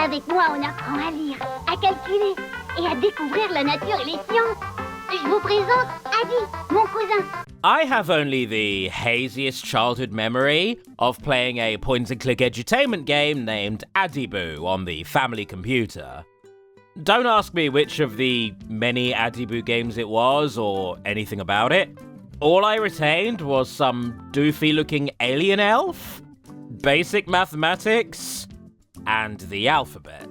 Avec moi, on apprend à lire, à calculer et à découvrir la nature et les sciences. Je vous présente Adi, mon cousin. I have only the haziest childhood memory of playing a point-and-click edutainment game named Adibou on the family computer. Don't ask me which of the many Adibou games it was or anything about it. All I retained was some doofy-looking alien elf, basic mathematics, and the alphabet.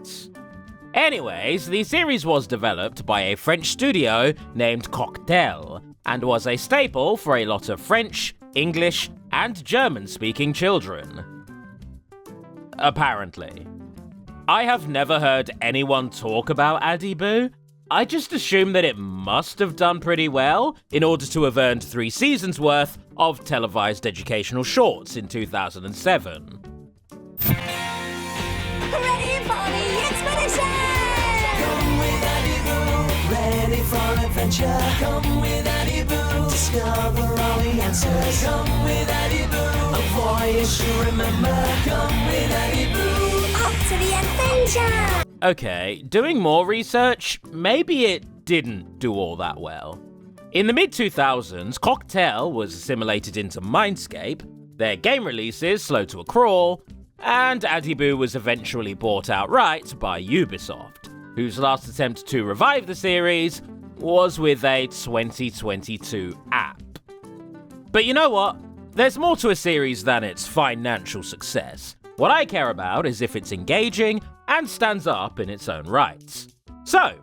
Anyways, the series was developed by a French studio named Cocktail, and was a staple for a lot of French, English, and German-speaking children. Apparently. I have never heard anyone talk about Adibou. I just assume that it must have done pretty well in order to have earned 3 seasons worth of televised educational shorts in 2007. Ready for the expedition! Come with Adibou, ready for adventure. Come with Adibou, discover all the answers. Come with Adibou, a voyage to remember. Come with Adibou, off to the adventure! Okay, doing more research, maybe it didn't do all that well. In the mid-2000s, Cocktail was assimilated into Mindscape, their game releases slowed to a crawl, and Adibou was eventually bought outright by Ubisoft, whose last attempt to revive the series was with a 2022 app. But you know what? There's more to a series than its financial success. What I care about is if it's engaging and stands up in its own right. So,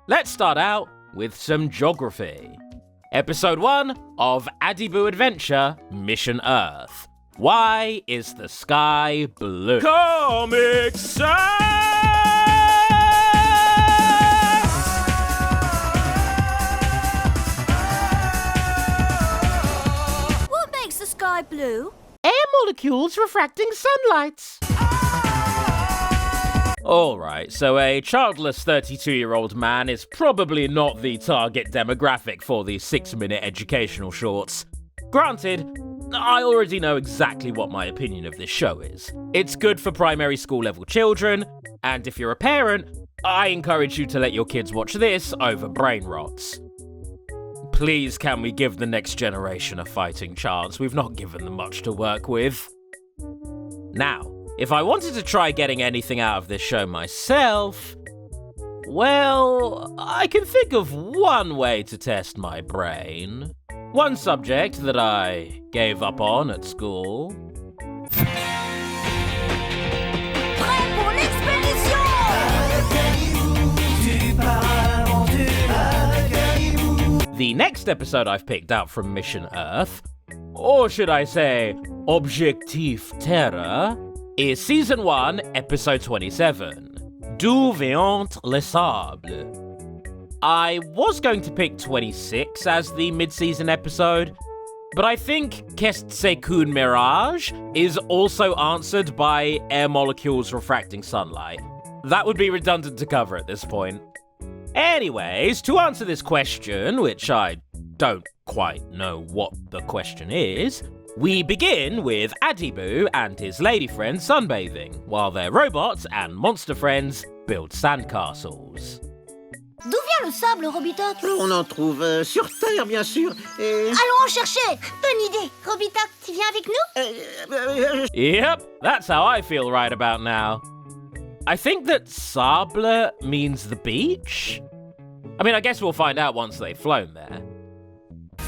let's start out with some geography. Episode 1 of Adibou Adventure Mission Earth. Why is the sky blue? Comic Sans! What makes the sky blue? Air molecules refracting sunlight. Alright, so a childless 32-year-old man is probably not the target demographic for these 6-minute educational shorts. Granted, I already know exactly what my opinion of this show is. It's good for primary school level children, and if you're a parent, I encourage you to let your kids watch this over brain rots. Please can we give the next generation a fighting chance? We've not given them much to work with. Now, if I wanted to try getting anything out of this show myself, well, I can think of one way to test my brain. One subject that I gave up on at school. Prêt pour l'expédition! The next episode I've picked out from Mission Earth, or should I say, Objectif Terre, is Season 1, Episode 27, D'où vient le sable? I was going to pick 26 as the mid-season episode, but I think Qu'est-ce-C'EST QU'UN mirage is also answered by air molecules refracting sunlight. That would be redundant to cover at this point. Anyways, to answer this question, which I don't quite know what the question is, we begin with Adibou and his lady friend sunbathing, while their robots and monster friends build sandcastles. D'où vient le sable, Robitoc? On en trouve sur Terre, bien sûr. Et... Allons en chercher! Bonne idée! Robitoc, tu viens avec nous? Yep, that's how I feel right about now. I think that sable means the beach? I mean, I guess we'll find out once they've flown there.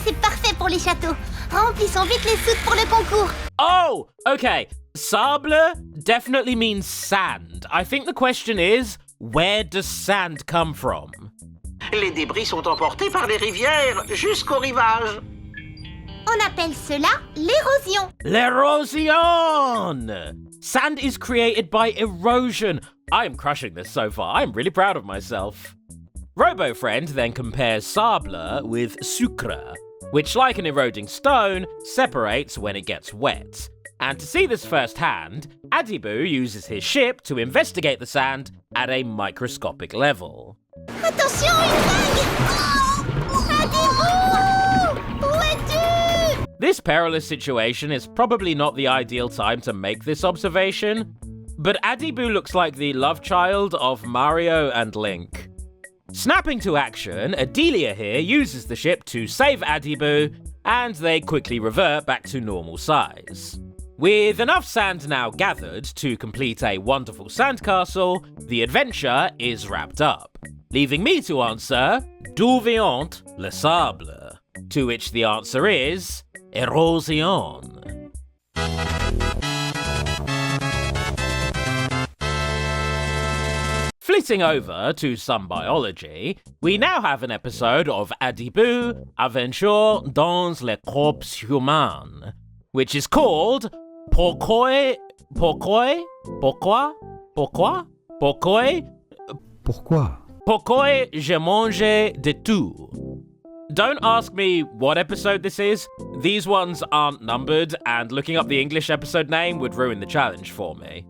C'est parfait pour les châteaux. Remplissons vite les soutes pour le concours. Oh, okay. Sable definitely means sand. I think the question is, where does sand come from? Les débris sont emportés par les rivières jusqu'au rivage. On appelle cela l'érosion. L'érosion! Sand is created by erosion. I am crushing this so far. I'm really proud of myself. RoboFriend then compares sable with sucre, which, like an eroding stone, separates when it gets wet. And to see this firsthand, Adibou uses his ship to investigate the sand at a microscopic level. Attention, une vague! Oh! Adibou! Où es-tu? This perilous situation is probably not the ideal time to make this observation, but Adibou looks like the love child of Mario and Link. Snapping to action, Adelia here uses the ship to save Adibou, and they quickly revert back to normal size. With enough sand now gathered to complete a wonderful sandcastle, the adventure is wrapped up, leaving me to answer, d'où vient le sable? To which the answer is, érosion. Flitting over to some biology, we now have an episode of Adibou, Aventure dans les corps humains, which is called Pourqui? Pourquoi je mange de tout? Don't ask me what episode this is. These ones aren't numbered, and looking up the English episode name would ruin the challenge for me.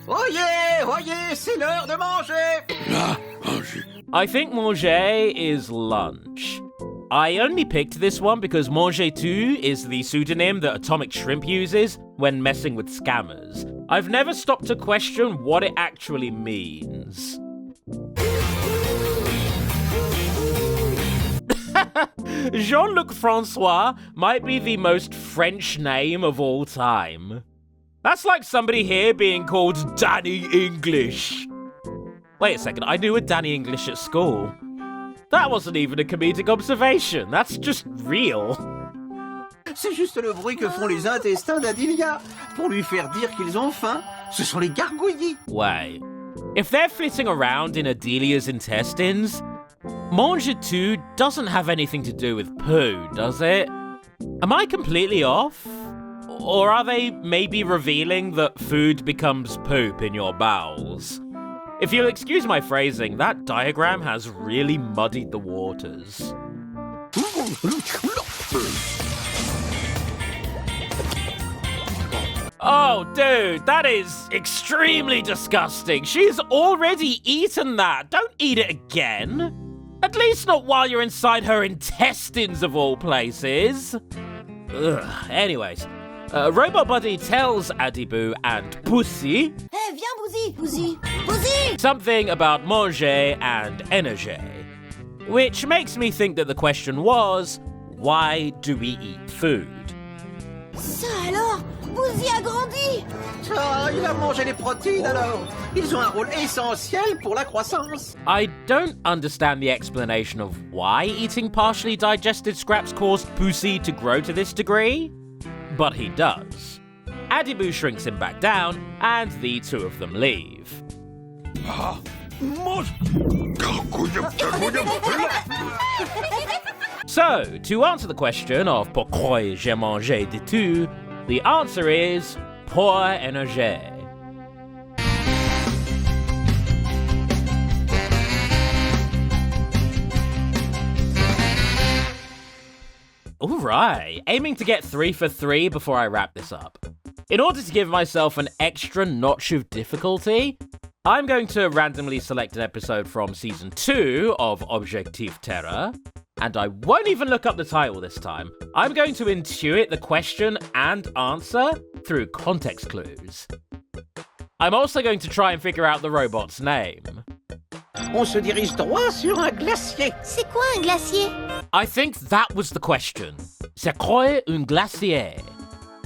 Oyez, c'est l'heure de manger! I think manger is lunch. I only picked this one because mange tout is the pseudonym that Atomic Shrimp uses when messing with scammers. I've never stopped to question what it actually means. Jean-Luc Francois might be the most French name of all time. That's like somebody here being called Danny English. Wait a second, I knew a Danny English at school. That wasn't even a comedic observation, that's just real. C'est juste le bruit que font les intestins d'Adelia pour lui faire dire qu'ils ont faim. Ce sont les gargouillis. Wait, if they're flitting around in Adelia's intestines, mange tout doesn't have anything to do with poo, does it? Am I completely off? Or are they maybe revealing that food becomes poop in your bowels? If you'll excuse my phrasing, that diagram has really muddied the waters. Oh, dude, that is extremely disgusting. She's already eaten that. Don't eat it again. At least not while you're inside her intestines, of all places. Ugh. Anyways, Robot Buddy tells Adibou and Pussy Viens, Bouzy! something about manger and énergie, which makes me think that the question was, why do we eat food? Ça alors, Bouzy a grandi! Ah, il a mangé les protéines alors. Ils ont un rôle essentiel pour la croissance. I don't understand the explanation of why eating partially digested scraps caused Pussy to grow to this degree, but he does. Adibou shrinks him back down, and the two of them leave. So, to answer the question of pourquoi j'ai mangé de tout, the answer is pour énergie. Alright, aiming to get 3 for 3 before I wrap this up. In order to give myself an extra notch of difficulty, I'm going to randomly select an episode from Season 2 of Objectif Terror, and I won't even look up the title this time. I'm going to intuit the question and answer through context clues. I'm also going to try and figure out the robot's name. On se dirige droit sur un glacier. C'est quoi un glacier? I think that was the question. C'est quoi un glacier?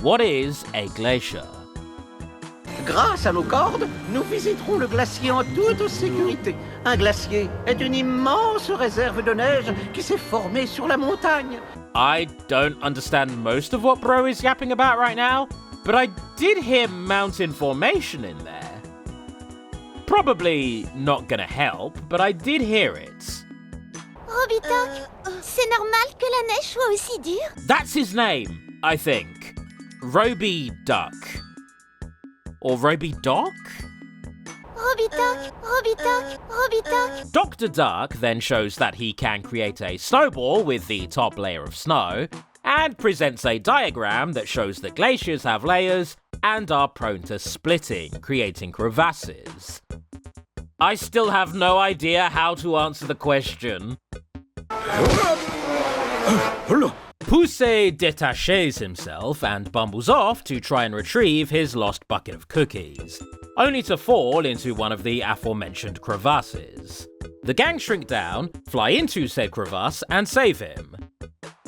What is a glacier? Grâce à nos cordes, nous visiterons le glacier en toute sécurité. Un glacier est une immense réserve de neige qui s'est formée sur la montagne. I don't understand most of what Bro is yapping about right now, but I did hear mountain formation in there. Probably not gonna help, but I did hear it. Robitoc, c'est normal que la neige soit aussi dure? That's his name, I think. Roby Duck. Or Roby Doc? Robitoc. Dr. Duck then shows that he can create a snowball with the top layer of snow, and presents a diagram that shows that glaciers have layers and are prone to splitting, creating crevasses. I still have no idea how to answer the question. Poussey detaches himself and bumbles off to try and retrieve his lost bucket of cookies. only to fall into one of the aforementioned crevasses. The gang shrink down, fly into said crevasse, and save him.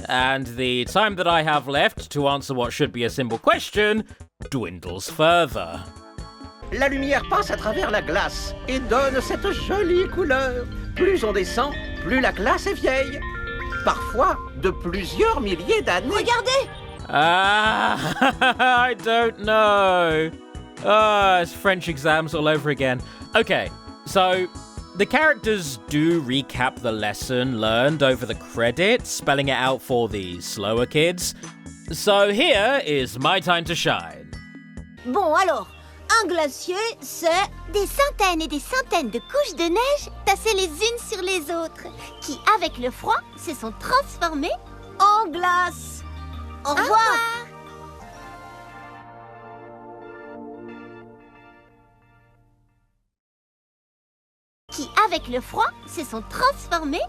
And the time that I have left to answer what should be a simple question dwindles further. La lumière passe à travers la glace et donne cette jolie couleur. Plus on descend, plus la glace est vieille. Parfois de plusieurs milliers d'années. Regardez! I don't know. It's French exams all over again. Okay, so the characters do recap the lesson learned over the credits, spelling it out for the slower kids. So here is my time to shine. Bon alors, un glacier, c'est des centaines et des centaines de couches de neige tassées les unes sur les autres, qui avec le froid se sont transformées en glace. Au revoir. Qui avec le froid se sont transformées.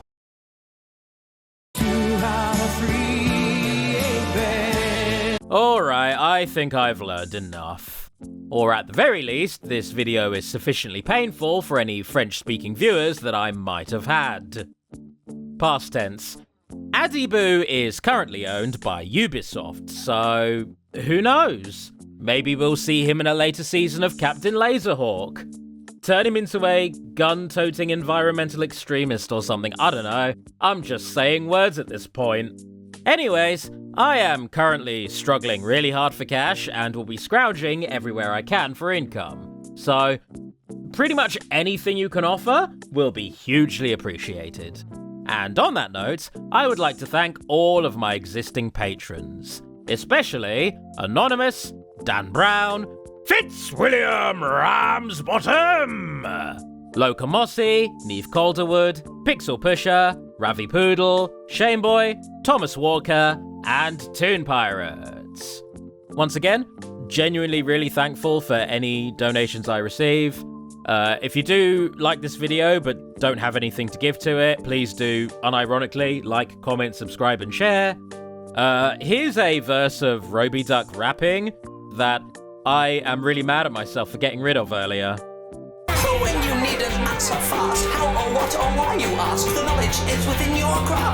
Alright, I think I've learned enough. Or at the very least, this video is sufficiently painful for any French-speaking viewers that I might have had. Past tense. Adibou is currently owned by Ubisoft, so who knows? Maybe we'll see him in a later season of Captain Laserhawk. Turn him into a gun-toting environmental extremist or something, I don't know. I'm just saying words at this point. Anyways, I am currently struggling really hard for cash and will be scrounging everywhere I can for income. So, pretty much anything you can offer will be hugely appreciated. And on that note, I would like to thank all of my existing patrons, especially Anonymous, Dan Brown, Fitzwilliam Ramsbottom, Locomossi, Neve Calderwood, Pixel Pusher, Ravi Poodle, Shameboy, Thomas Walker, and Toon Pirates. Once again, genuinely really thankful for any donations I receive. If you do like this video but don't have anything to give to it, please do unironically like, comment, subscribe, and share. Here's a verse of Roby Duck rapping that I am really mad at myself for getting rid of earlier. When you need an answer fast, how or what or why you ask, the knowledge is within your grasp.